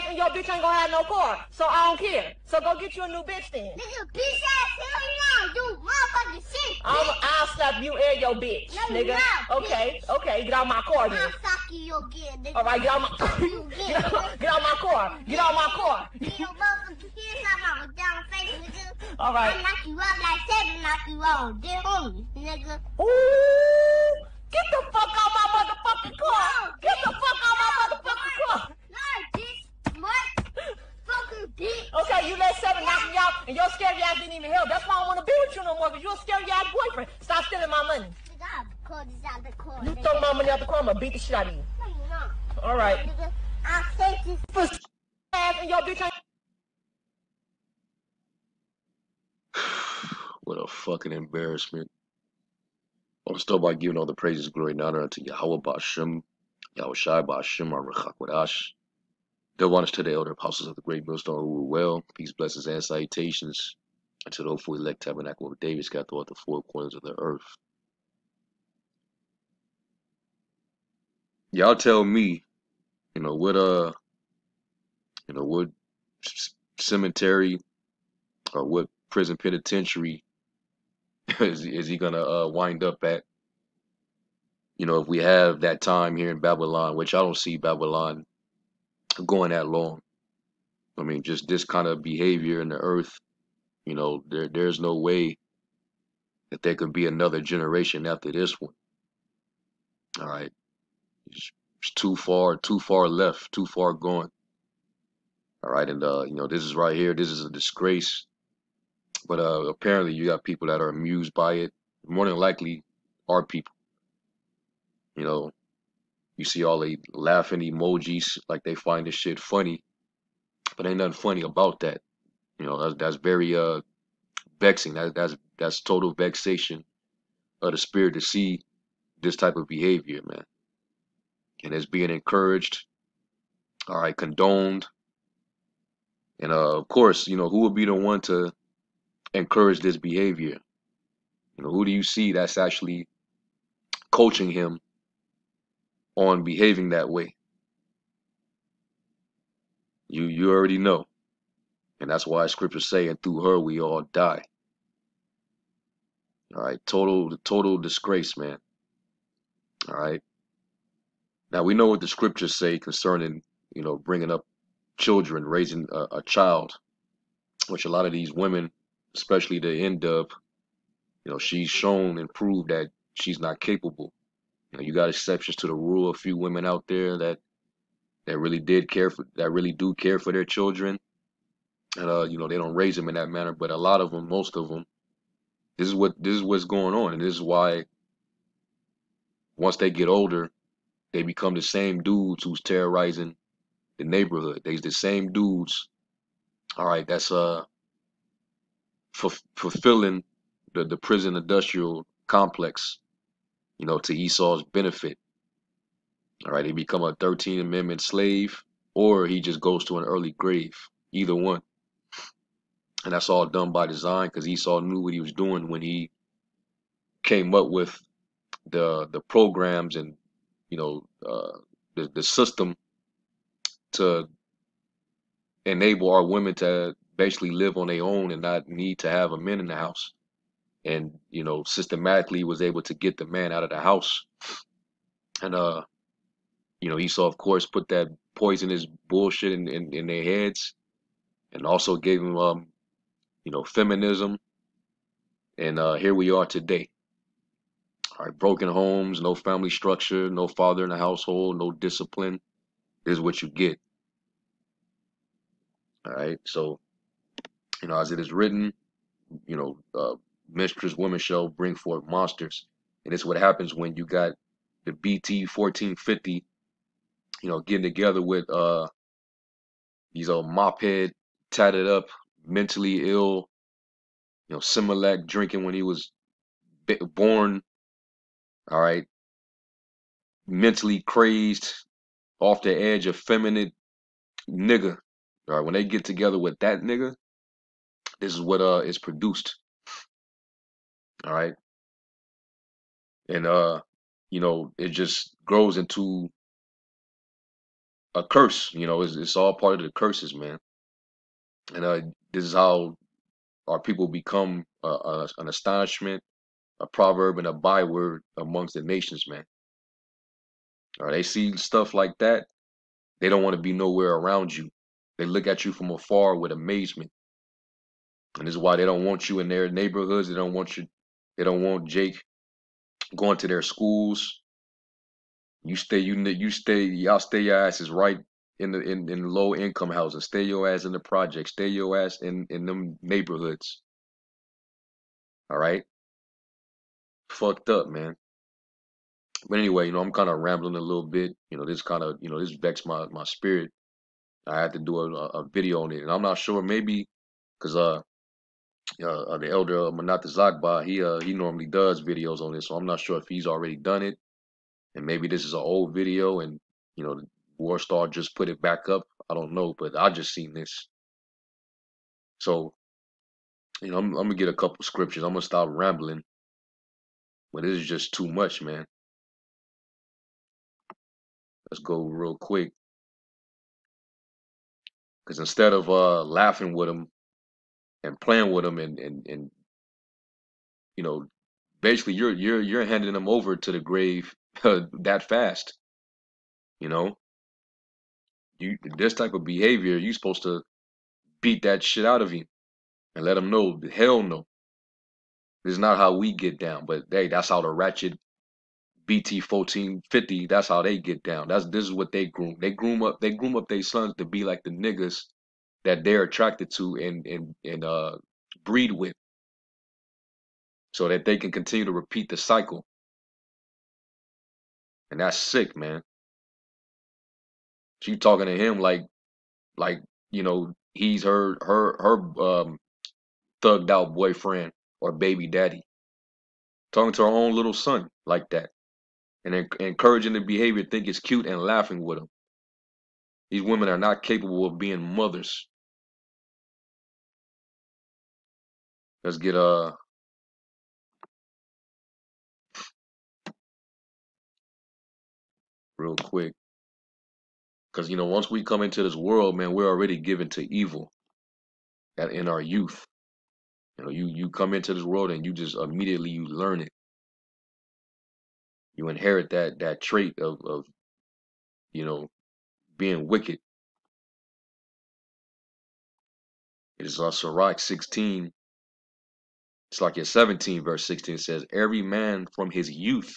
and your bitch ain't gonna have no car. So I don't care. So go get you a new bitch then. Nigga, bitch ass hell no, you motherfucking shit. I'll slap you and your bitch, No, nigga. no, Okay, okay, get out my car then. I'll suck you again, nigga. All right, get out my get out my car. Get out my car. Get your motherfucking kids out my down face, nigga. All right. I'll knock you out like 7, knock you out. Dead homie, nigga. Ooh, get the fuck out my motherfucking car. Get the fuck out my motherfucking car. No, bitch. What? Fucking bitch. Okay, you let 7 knock me out, and your scary ass didn't even help. That's why I don't want to be with you no more, because you're a scary ass boyfriend. Stop stealing my money. Nigga, I'll call this out the car. You throw my money out the car, I'm going to beat the shit out of you. No, you're not. All right. Nigga, I'll take this. For ass and your bitch ain't. What a fucking embarrassment. I want to start by giving all the praises, glory, and honor unto Yahweh Ba'ashem, Yahweh Shai Ba'ashem, Arachak Wadash. Double honors to the elder apostles of the great millstone who were well. Peace, blessings, and salutations unto the hopeful elect tabernacle of David scattered throughout the four corners of the earth. Y'all tell me, what cemetery or what prison penitentiary is he gonna wind up at? If we have that time here in Babylon, which I don't see Babylon going that long. I mean, just this kind of behavior in the earth, there's no way that there could be another generation after this one. All right. It's too far left, too far gone. All right, and this is right here. This is a disgrace. But apparently you got people that are amused by it. More than likely are people. You see all the laughing emojis like they find this shit funny. But ain't nothing funny about that. That's very vexing. That's total vexation of the spirit to see this type of behavior, man. And it's being encouraged, all right, condoned. And of course, who would be the one to encourage this behavior? Who do you see that's actually coaching him on behaving that way? You already know. And that's why scriptures say, and through her we all die. All right, total disgrace, man. All right. Now we know what the scriptures say concerning, bringing up children, raising a child, which a lot of these women, especially the N-Dub, she's shown and proved that she's not capable. You got exceptions to the rule. A few women out there that really do care for their children, and they don't raise them in that manner. But a lot of them, most of them, this is what's going on, and this is why once they get older, they become the same dudes who's terrorizing the neighborhood. They's the same dudes, all right, that's fulfilling the prison industrial complex, to Esau's benefit. All right, he become a 13th Amendment slave, or he just goes to an early grave. Either one. And that's all done by design, because Esau knew what he was doing when he came up with the programs and the system to enable our women to basically live on their own and not need to have a man in the house. And systematically was able to get the man out of the house. And Esau, of course, put that poisonous bullshit in their heads, and also gave them feminism. And here we are today. All right, broken homes, no family structure, no father in the household, no discipline. This is what you get. All right, so as it is written, mistress women shall bring forth monsters. And it's what happens when you got the BT 1450, getting together with these old mophead, tatted up, mentally ill, Similac drinking when he was born, all right, mentally crazed, off the edge, effeminate nigga. All right, when they get together with that nigga, this is what is produced. All right. And it just grows into a curse. You know, it's all part of the curses, man. And this is how our people become an astonishment, a proverb, and a byword amongst the nations, man. Or they see stuff like that, they don't want to be nowhere around you. They look at you from afar with amazement, and this is why they don't want you in their neighborhoods. They don't want you. They don't want Jake going to their schools. You stay. You stay. Y'all stay your asses right in low income housing. Stay your ass in the projects. Stay your ass in them neighborhoods. All right. Fucked up, man. But anyway, I'm kind of rambling a little bit. This kind of, this vexed my spirit. I had to do a video on it, and I'm not sure, maybe because the elder Manat Zagba, he normally does videos on this, so I'm not sure if he's already done it, and maybe this is an old video, and the War Star just put it back up. I don't know, but I just seen this, so I'm gonna get a couple scriptures. I'm gonna stop rambling, but this is just too much, man. Let's go real quick, because instead of laughing with him and playing with him and you know basically you're handing him over to the grave that fast. You know, this type of behavior, you supposed to beat that shit out of him and let him know, hell no, this is not how we get down. But hey, that's how the ratchet BT 1450, that's how they get down. This is what they groom. They groom up their sons to be like the niggas that they're attracted to and breed with, so that they can continue to repeat the cycle. And that's sick, man. She talking to him like he's her thugged out boyfriend or baby daddy, talking to her own little son like that, and encouraging the behavior, think it's cute, and laughing with him. These women are not capable of being mothers. Let's get real quick, because once we come into this world, man, we're already given to evil in our youth. You come into this world and you just immediately you learn it. You inherit that trait of being wicked. It is Sirach 16. It's like 17 verse 16 says, every man from his youth,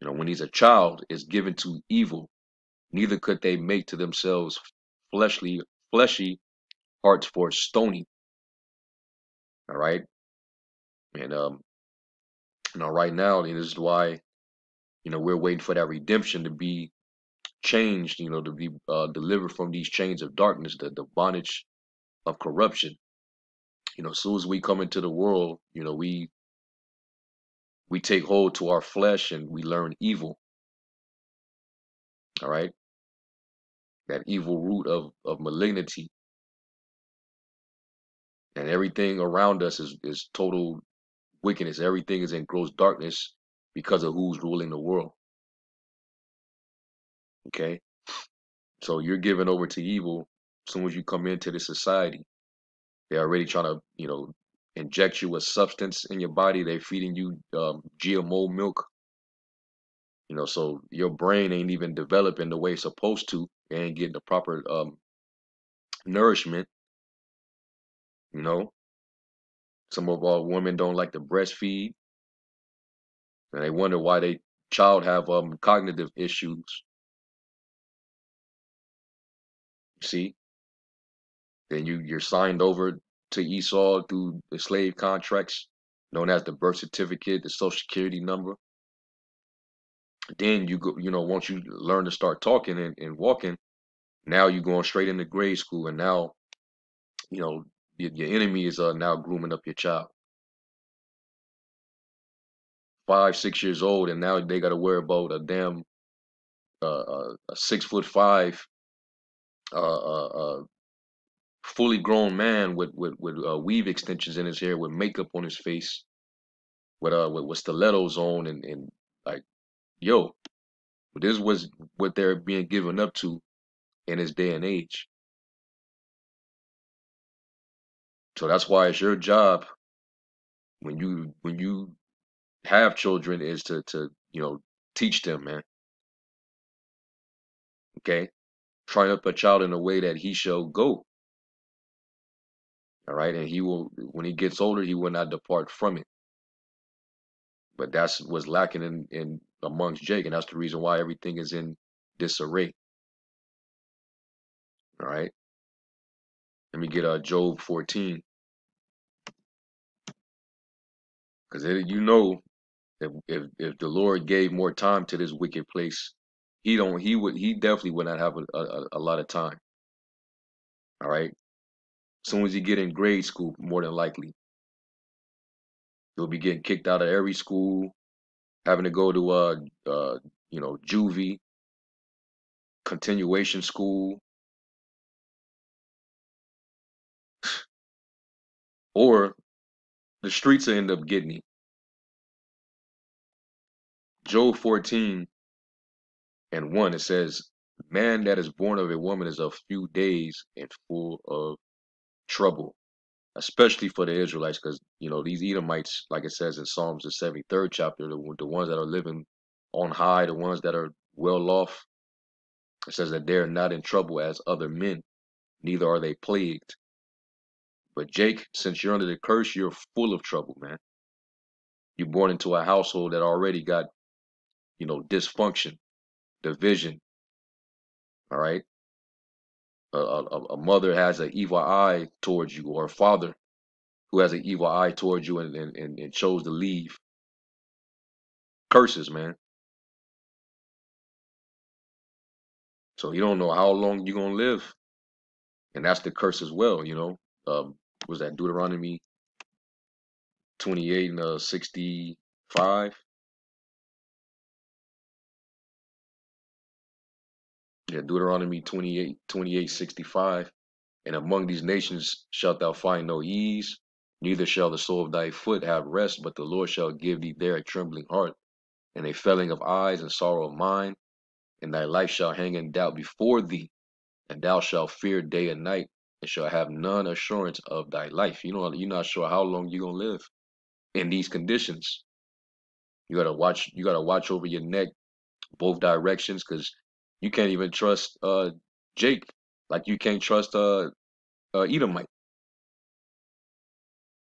when he's a child, is given to evil. Neither could they make to themselves fleshy hearts for stony. All right. And right now, this is why, we're waiting for that redemption to be changed, to be delivered from these chains of darkness, the bondage of corruption. As soon as we come into the world, we take hold to our flesh and we learn evil. All right. That evil root of malignity. And everything around us is total wickedness. Everything is in gross darkness because of who's ruling the world. Okay. So you're given over to evil as soon as you come into this society. They're already trying to, inject you with substance in your body. They're feeding you GMO milk. So your brain ain't even developing the way it's supposed to. It ain't getting the proper nourishment. Some of our women don't like to breastfeed, and they wonder why they child have cognitive issues. See, then you're signed over to Esau through the slave contracts, known as the birth certificate, the social security number. Then you go, once you learn to start talking and walking, now you're going straight into grade school, and now, your enemy is now grooming up your child. 5, 6 years old, and now they got to worry about a damn a 6'5" fully grown man with weave extensions in his hair, with makeup on his face, with stilettos on, and like, yo, this was what they're being given up to in this day and age. So that's why it's your job when you have children is to teach them, man. Okay, train up a child in a way that he shall go. All right, and he will, when he gets older, he will not depart from it. But that's what's lacking in amongst Jake, and that's the reason why everything is in disarray. All right, let me get Job 14, because you know if the Lord gave more time to this wicked place, he definitely would not have a lot of time. All right, as soon as he get in grade school, more than likely he'll be getting kicked out of every school, having to go to juvie, continuation school, or the streets will end up getting him. Job 14 and 1, it says, man that is born of a woman is of few days and full of trouble, especially for the Israelites, because these Edomites, like it says in Psalms, the 73rd chapter, the ones that are living on high, the ones that are well off, it says that they're not in trouble as other men, neither are they plagued. But Jake, since you're under the curse, you're full of trouble, man. You're born into a household that already got, dysfunction, division. All right. A mother has an evil eye towards you, or a father who has an evil eye towards you and chose to leave. Curses, man. So you don't know how long you're gonna live, and that's the curse as well. Was that Deuteronomy 28 and 65? Yeah, Deuteronomy 28, 65. And among these nations shalt thou find no ease, neither shall the sole of thy foot have rest, but the Lord shall give thee there a trembling heart, and a failing of eyes, and sorrow of mind, and thy life shall hang in doubt before thee, and thou shalt fear day and night, and shall have none assurance of thy life. You're not sure how long you're gonna live in these conditions. You gotta watch over your neck, both directions, because you can't even trust Jake like you can't trust Edomite.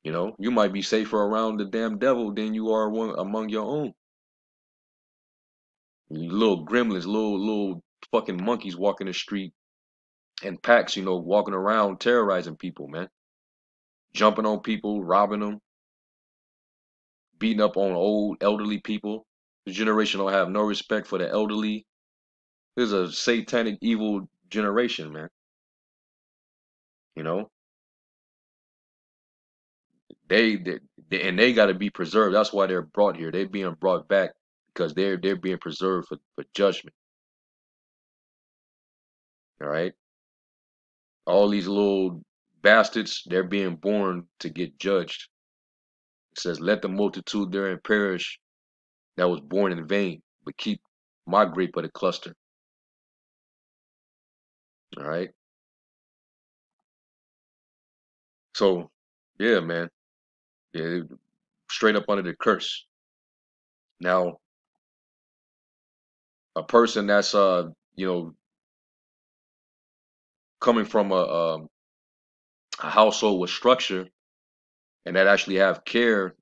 You might be safer around the damn devil than you are one among your own. You little gremlins, little fucking monkeys walking the street, and packs, walking around terrorizing people, man. Jumping on people, robbing them, beating up on old elderly people. This generation don't have no respect for the elderly. This is a satanic, evil generation, man. You know, they, and they got to be preserved. That's why they're brought here. They're being brought back because they're being preserved for judgment. All right, all these little bastards, they're being born to get judged. It says, "Let the multitude therein perish that was born in vain, but keep my grape of the cluster." All right. So, yeah, man. Yeah, straight up under the curse. Now, a person that's coming from a household with structure and that actually have care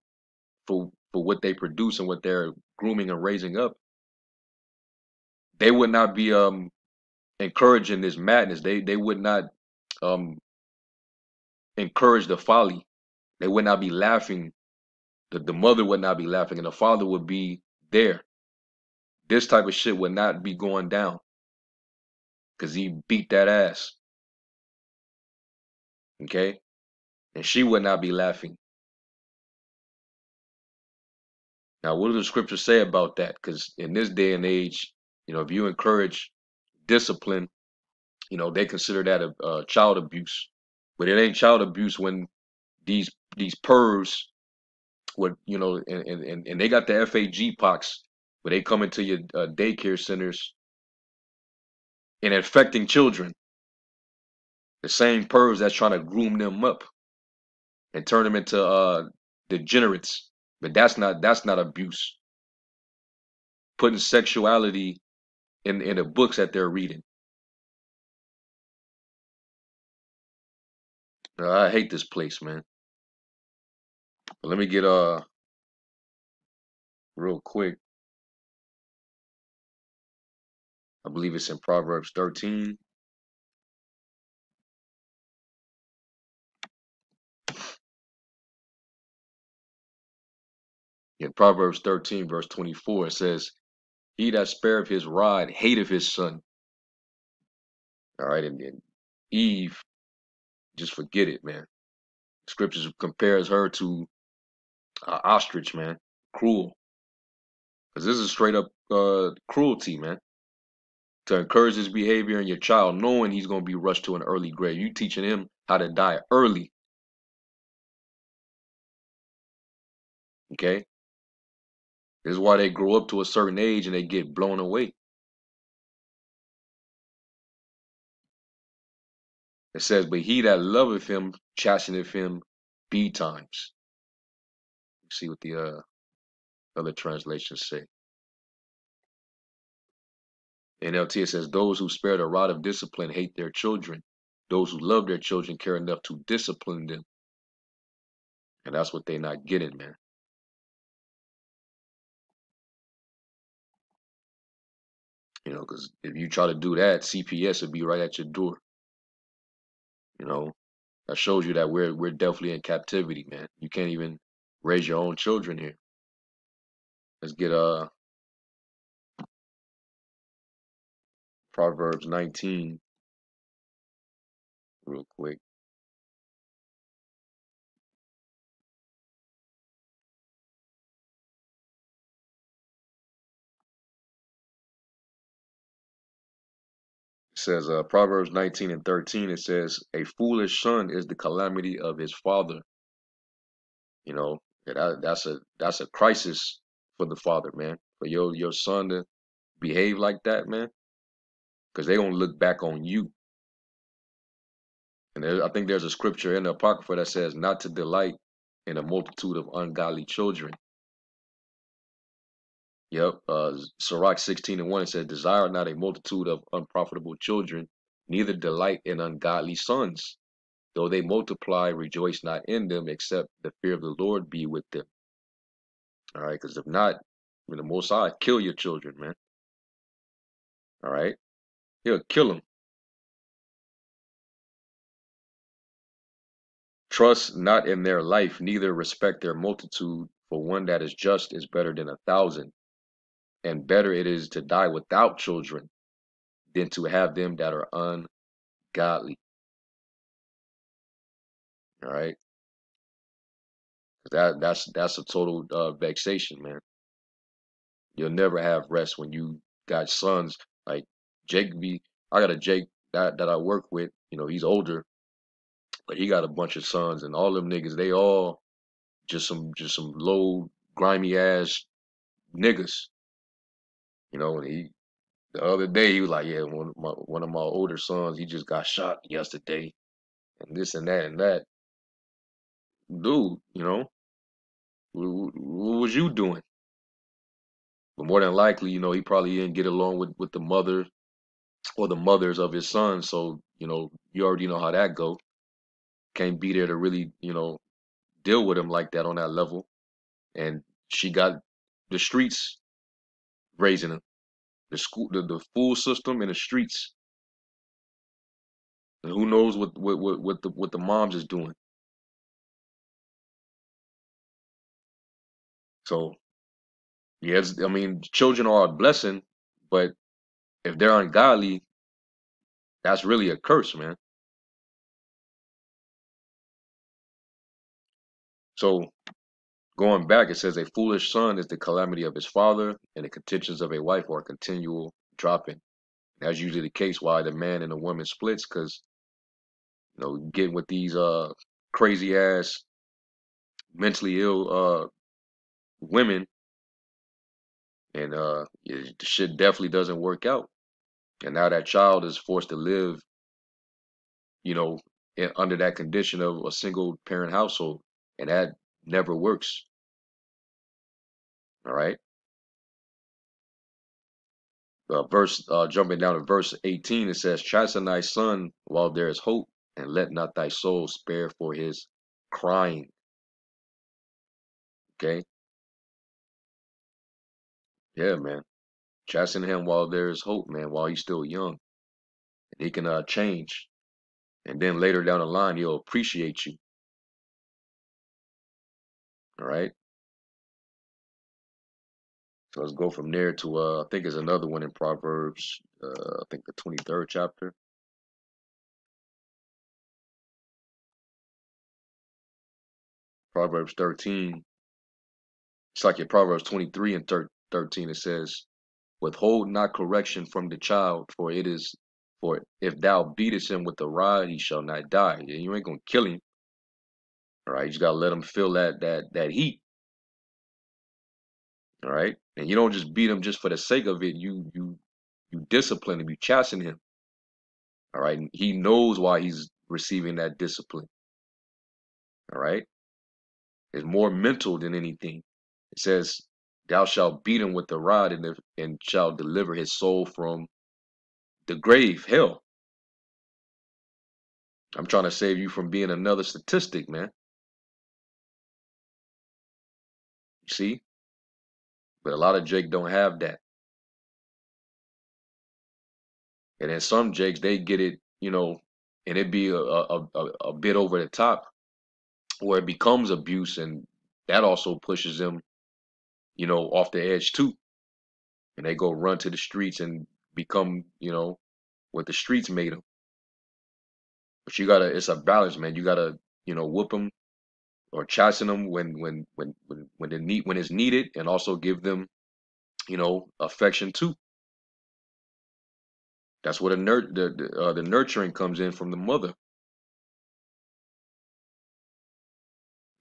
for what they produce and what they're grooming and raising up, they would not be encouraging this madness. They would not um encourage the folly. They would not be laughing. The mother would not be laughing, and the father would be there. This type of shit would not be going down because he beat that ass. Okay, and she would not be laughing. Now, what do the scriptures say about that? Because in this day and age, if you encourage discipline, they consider that a child abuse. But it ain't child abuse when these pervs would, and they got the FAG pox, where they come into your daycare centers and infecting children. The same pervs that's trying to groom them up and turn them into degenerates. But that's not abuse. Putting sexuality in the books that they're reading. I hate this place, man. But let me get real quick. I believe it's in Proverbs 13. In Proverbs 13, verse 24, it says, "He that spareth his rod hateth his son." All right, and then Eve, just forget it, man. Scriptures compares her to an ostrich, man. Cruel. Because this is straight up cruelty, man. To encourage this behavior in your child, knowing he's going to be rushed to an early grave. You teaching him how to die early. Okay? This is why they grow up to a certain age and they get blown away. It says, "But he that loveth him chasteneth him betimes." See what the other translations say. NLT, it says, "Those who spare the rod of discipline hate their children. Those who love their children care enough to discipline them." And that's what they're not getting, man. You know, because if you try to do that, CPS would be right at your door. You know, that shows you that we're definitely in captivity, man. You can't even raise your own children here. Let's get Proverbs 19 real quick. It says Proverbs 19 and 13, it says, "A foolish son is the calamity of his father." You know, that's a crisis for the father, man. For your son to behave like that, man, because they gonna look back on you. And I think there's a scripture in the Apocrypha that says not to delight in a multitude of ungodly children. Yep. Sirach 16 and 1, it says, "Desire not a multitude of unprofitable children, neither delight in ungodly sons. Though they multiply, rejoice not in them, except the fear of the Lord be with them." All right, because if not, the Most High kill your children, man. All right, he'll kill them. "Trust not in their life, neither respect their multitude. For one that is just is better than 1,000, and better it is to die without children than to have them that are ungodly." All right, that's a total vexation, man. You'll never have rest when you got sons like Jake. I got a Jake that I work with. You know, he's older, but he got a bunch of sons, and all them niggas, they all just some low, grimy ass niggas. You know, and the other day he was like, "Yeah, one of my older sons, he just got shot yesterday, and this and that and that." Dude, you know, what was you doing? But more than likely, he probably didn't get along with the mother or the mothers of his sons. So, you already know how that go. Can't be there to really, deal with him like that on that level. And she got the streets raising him, the school, the school system, and the streets. And who knows what the moms is doing. So, yes, I mean, children are a blessing, but if they're ungodly, that's really a curse, man. So going back, it says, "A foolish son is the calamity of his father, and the contentions of a wife are continual dropping." That's usually the case why the man and the woman splits, because getting with these crazy ass mentally ill women, and the shit definitely doesn't work out. And now that child is forced to live, you know, under that condition of a single parent household, and that never works. All right. Jumping down to verse 18, it says, "Chasten thy son while there is hope, and let not thy soul spare for his crying." Okay. Yeah, man. Chasten him while there is hope, man, while he's still young. And he can change. And then later down the line, he'll appreciate you. All right. So let's go from there to I think there's another one in Proverbs, I think the 23rd chapter. Proverbs 13. It's like in Proverbs 23 and 13, it says, "Withhold not correction from the child, for if thou beatest him with the rod, he shall not die." Yeah, you ain't gonna kill him. All right. You just gotta let him feel that heat. All right. And you don't just beat him just for the sake of it. You discipline him, you chasten him. All right. And he knows why he's receiving that discipline. All right. It's more mental than anything. It says, "Thou shalt beat him with the rod, and shall deliver his soul from the grave, hell." I'm trying to save you from being another statistic, man. You see? But a lot of Jake don't have that. And then some Jakes, they get it, and it be a bit over the top where it becomes abuse, and that also pushes them, off the edge too. And they go run to the streets and become, what the streets made them. But it's a balance, man. You gotta, whoop them or chasten them when it's needed, and also give them, affection too. That's where the nurturing comes in from the mother.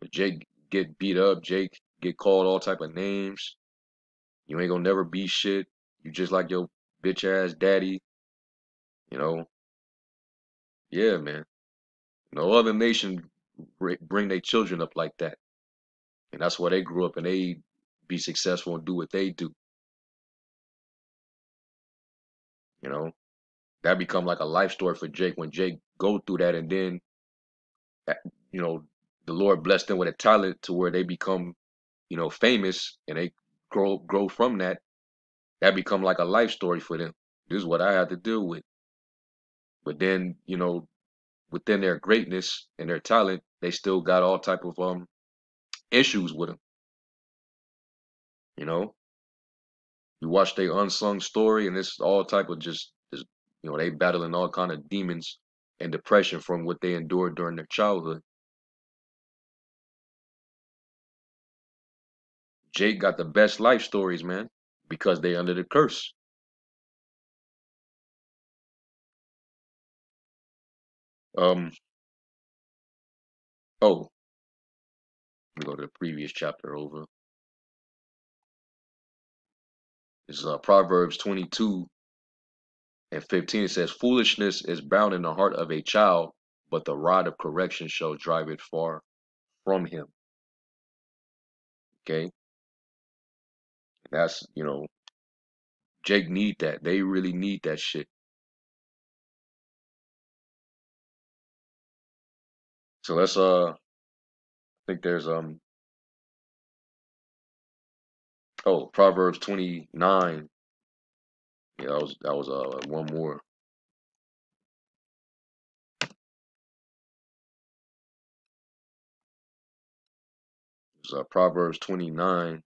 If Jake get beat up, Jake get called all type of names. You ain't gonna never be shit. You just like your bitch ass daddy. You know, yeah, man. No other nation bring their children up like that, and that's why they grew up and they be successful and do what they do. You know, that become like a life story for Jake when Jake go through that, and then uh, you know the Lord blessed them with a talent to where they become famous, and they grow from that. That become like a life story for them. This is what I had to deal with. But then within their greatness and their talent, they still got all type of issues with them. You know, you watch their unsung story, and it's all type of just they battling all kind of demons and depression from what they endured during their childhood. Jake got the best life stories, man, because they under the curse. Um. Oh, let me go to the previous chapter over. It's Proverbs 22 and 15. It says, "Foolishness is bound in the heart of a child, but the rod of correction shall drive it far from him." Okay, that's Jake need that. They really need that shit. So let's I think there's Proverbs 29. Yeah, that was one more. It's Proverbs 29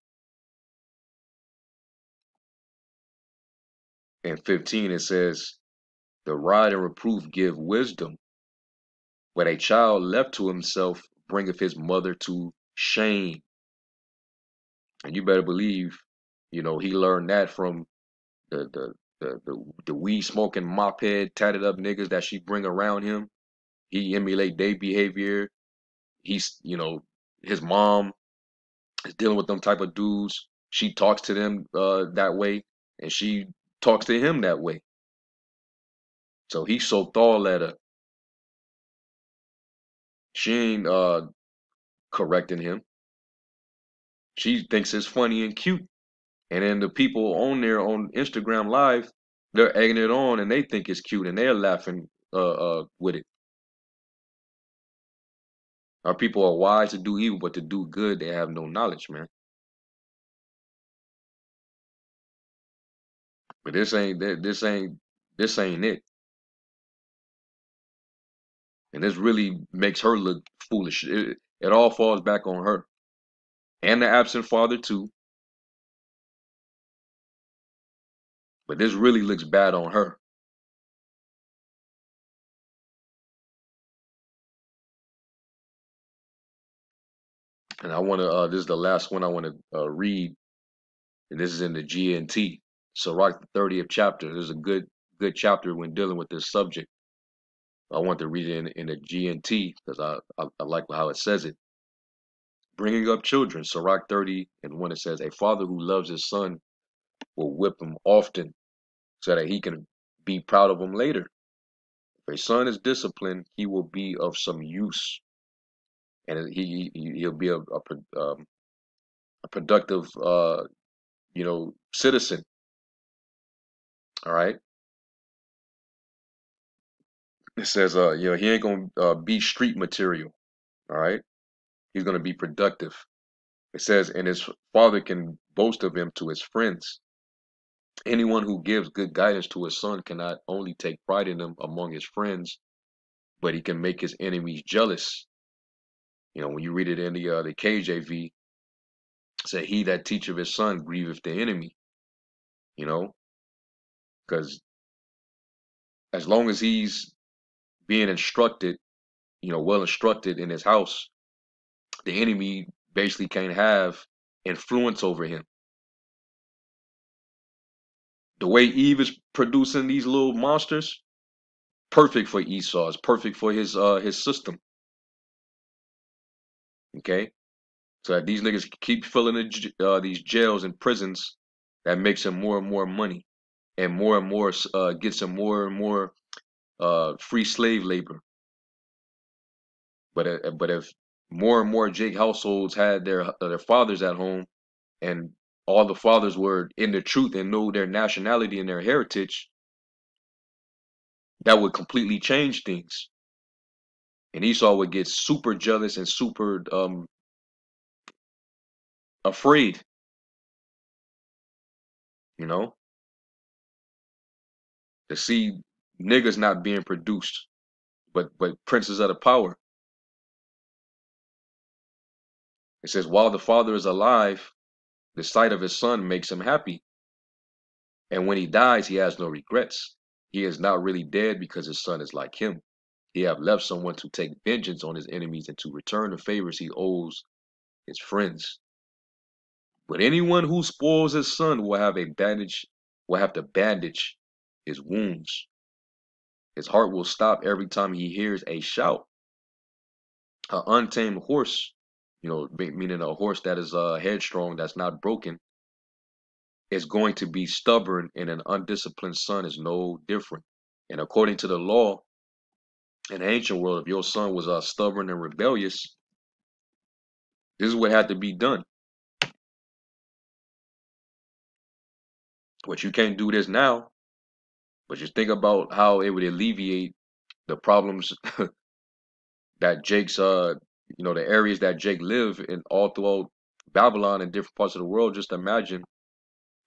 and 15. It says, "The rod and reproof give wisdom, but a child left to himself bringeth his mother to shame." And you better believe, he learned that from the the the weed smoking mop head tatted up niggas that she bring around him. He emulate their behavior. He's his mom is dealing with them type of dudes. She talks to them that way, and she talks to him that way. So he soaked all that up. She ain't correcting him. She thinks it's funny and cute. And then the people on there on Instagram Live, they're egging it on and they think it's cute and they're laughing with it. Our people are wise to do evil, but to do good, they have no knowledge, man. But this ain't it. And this really makes her look foolish. It all falls back on her. And the absent father too. But this really looks bad on her. And I want to, this is the last one I want to read. And this is in the GNT. Sirach, the 30th chapter. There's a good chapter when dealing with this subject. I want to read it in the GNT because I like how it says it. Bringing up children, Sirach 30 and 1, it says, a father who loves his son will whip him often so that he can be proud of him later. If a son is disciplined, he will be of some use, and he'll be a productive citizen. All right. It says he ain't gonna be street material. All right. He's gonna be productive. It says, and his father can boast of him to his friends. Anyone who gives good guidance to his son can not only take pride in him among his friends, but he can make his enemies jealous. When you read it in the KJV, it say, he that teacheth his son grieveth the enemy. Because as long as he's being instructed, well instructed in his house, the enemy basically can't have influence over him. The way Eve is producing these little monsters, perfect for Esau. It's perfect for his system. Okay, so that these niggas keep filling these jails and prisons, that makes him more and more money, and more gets him more and more free slave labor. But if more and more Jake households had their fathers at home, and all the fathers were in the truth and know their nationality and their heritage, that would completely change things. And Esau would get super jealous and super afraid, to see niggas not being produced, but princes of the power. It says, while the father is alive, the sight of his son makes him happy. And when he dies, he has no regrets. He is not really dead because his son is like him. He have left someone to take vengeance on his enemies and to return the favors he owes his friends. But anyone who spoils his son will have to bandage his wounds. His heart will stop every time he hears a shout. An untamed horse, meaning a horse that is headstrong, that's not broken, is going to be stubborn, and an undisciplined son is no different. And according to the law in the ancient world, if your son was stubborn and rebellious, this is what had to be done. But you can't do this now. But just think about how it would alleviate the problems that Jake's, the areas that Jake live in all throughout Babylon and different parts of the world. Just imagine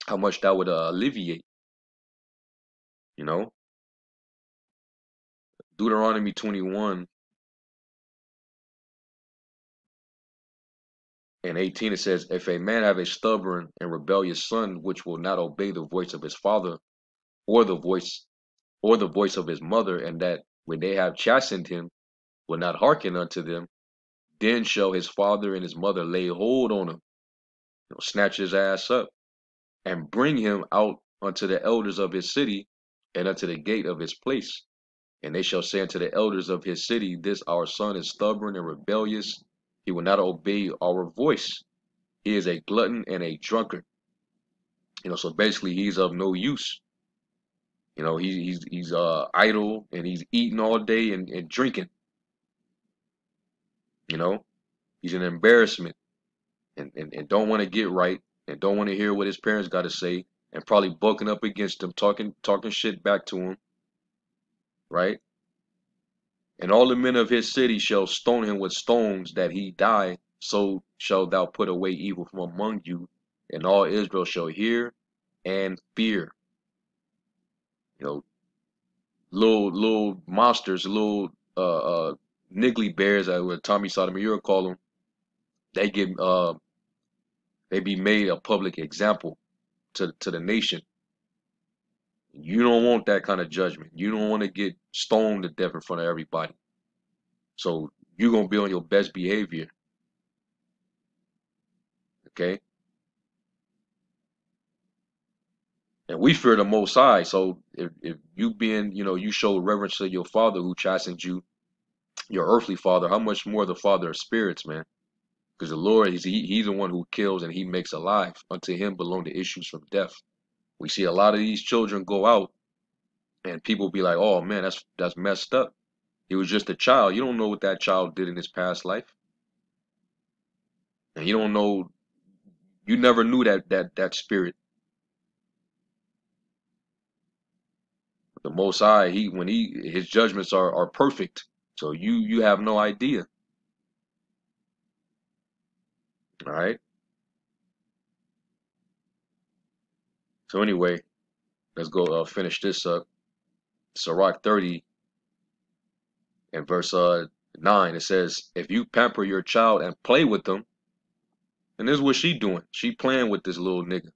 how much that would alleviate. Deuteronomy 21 and 18, it says, if a man have a stubborn and rebellious son, which will not obey the voice of his father, or the voice of his mother, and that when they have chastened him, will not hearken unto them, then shall his father and his mother lay hold on him, snatch his ass up, and bring him out unto the elders of his city, and unto the gate of his place. And they shall say unto the elders of his city, this our son is stubborn and rebellious. He will not obey our voice. He is a glutton and a drunkard. So basically he's of no use. You know, he's idle and he's eating all day and drinking. You know, he's an embarrassment and don't want to get right and don't want to hear what his parents got to say and probably bucking up against him, talking shit back to him, right? And all the men of his city shall stone him with stones that he die. So shalt thou put away evil from among you, and all Israel shall hear and fear. You know, little monsters, little niggly bears, what Tommy Sotomayor call them. They get they be made a public example to the nation. You don't want that kind of judgment. You don't want to get stoned to death in front of everybody. So you're gonna be on your best behavior. Okay? And we fear the Most High. So if you being, you know, you show reverence to your father who chastened you, your earthly father, how much more the Father of spirits, man? Because the Lord, he's the one who kills and he makes alive. Unto him belong the issues from death. We see a lot of these children go out and people be like, oh man, that's messed up. He was just a child. You don't know what that child did in his past life. And you don't know, you never knew that spirit. The Most High, his judgments are perfect. So you have no idea. All right. So anyway, let's go finish this up. Sirach 30 and verse 9. It says, if you pamper your child and play with them, and this is what she doing. She playing with this little nigga.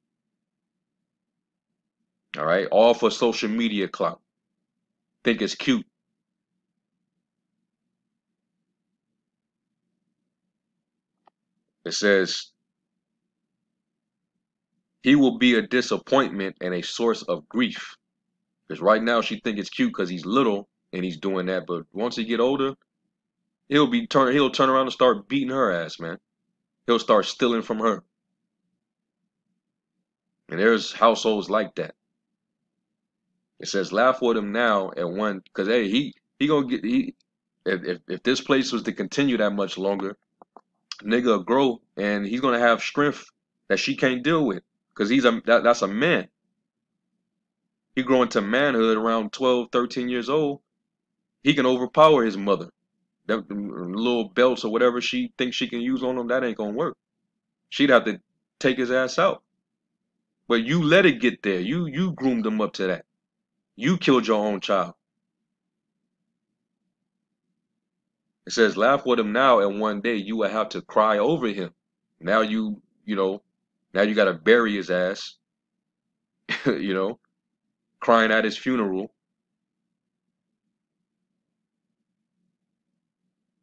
All right. All for social media clout. Think it's cute. It says, he will be a disappointment and a source of grief. Because right now she think it's cute because he's little and he's doing that. But once he get older, he'll turn around and start beating her ass, man. He'll start stealing from her. And there's households like that. It says, laugh with him now at one, because hey, he gonna get if this place was to continue that much longer, nigga will grow and he's gonna have strength that she can't deal with, because that's a man. He grow into manhood around 12, 13 years old. He can overpower his mother. Them little belts or whatever she thinks she can use on him, that ain't gonna work. She'd have to take his ass out. But you let it get there. You groomed him up to that. You killed your own child. It says, laugh with him now, and one day you will have to cry over him. Now you got to bury his ass, crying at his funeral,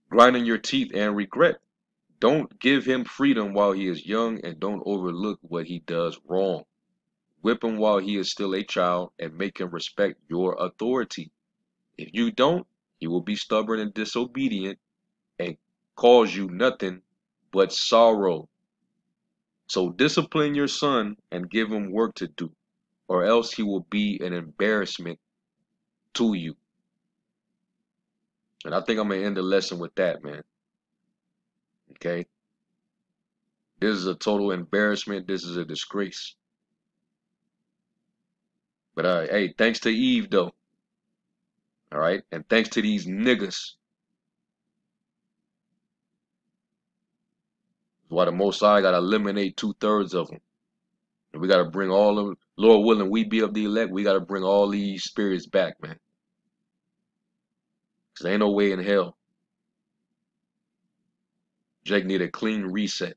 grinding your teeth and regret. Don't give him freedom while he is young, and don't overlook what he does wrong. Whip him while he is still a child, and make him respect your authority. If you don't, he will be stubborn and disobedient and cause you nothing but sorrow. So discipline your son and give him work to do, or else he will be an embarrassment to you. And I think I'm going to end the lesson with that, man. Okay? This is a total embarrassment. This is a disgrace. But hey, thanks to Eve, though. All right? And thanks to these niggas. That's why the Most High got to eliminate 2/3 of them. And we got to bring all of them. Lord willing, we be of the elect. We got to bring all these spirits back, man. Because there ain't no way in hell. Jake need a clean reset.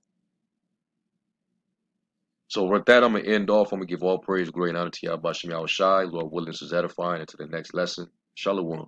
So with that, I'm going to end off. I'm going to give all praise, glory, and honor to Yahweh Shem Yahushai. Lord willing, this is edifying. Into the next lesson. Shalom.